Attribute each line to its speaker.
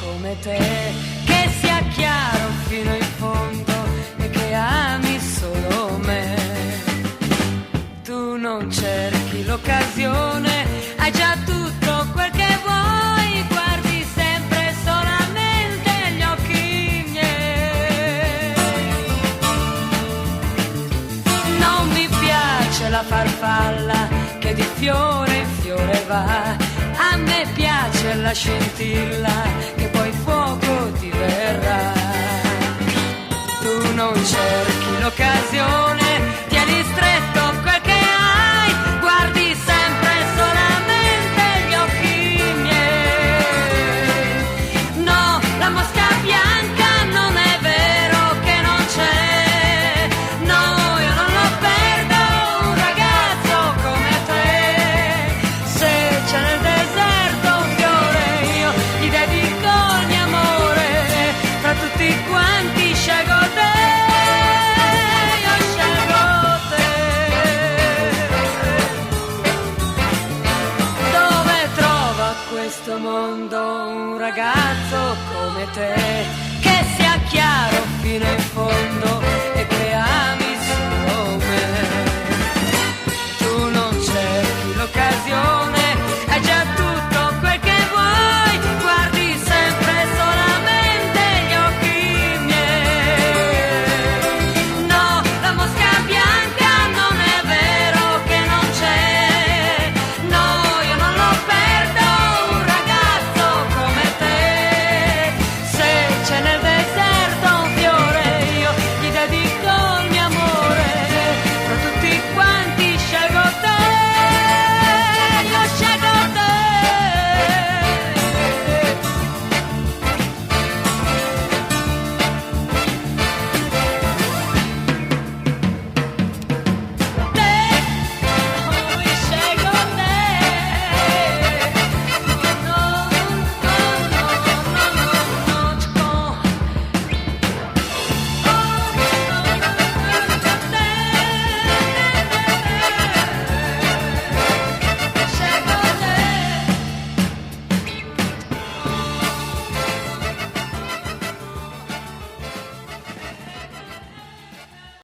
Speaker 1: come te, che sia chiaro fino in fondo e che ami solo me. Tu non cerchi l'occasione, hai già tutto quel che vuoi, guardi sempre solamente gli occhi miei. Non mi piace la farfalla che di fiore in fiore va, a me piace la scintilla che poi fuoco ti verrà. Tu non cerchi l'occasione, tieni stretto quel che hai, guardi sempre solamente gli occhi miei. No, la mosca bianca non è vero che non c'è, no, io non lo perdo un ragazzo come te. Se c'è nel deserto un fiore io gli dedico il mio amore, tra tutti quanti scelgo te, io scelgo te. Dove trova questo mondo un ragazzo come te, che sia chiaro fino in fondo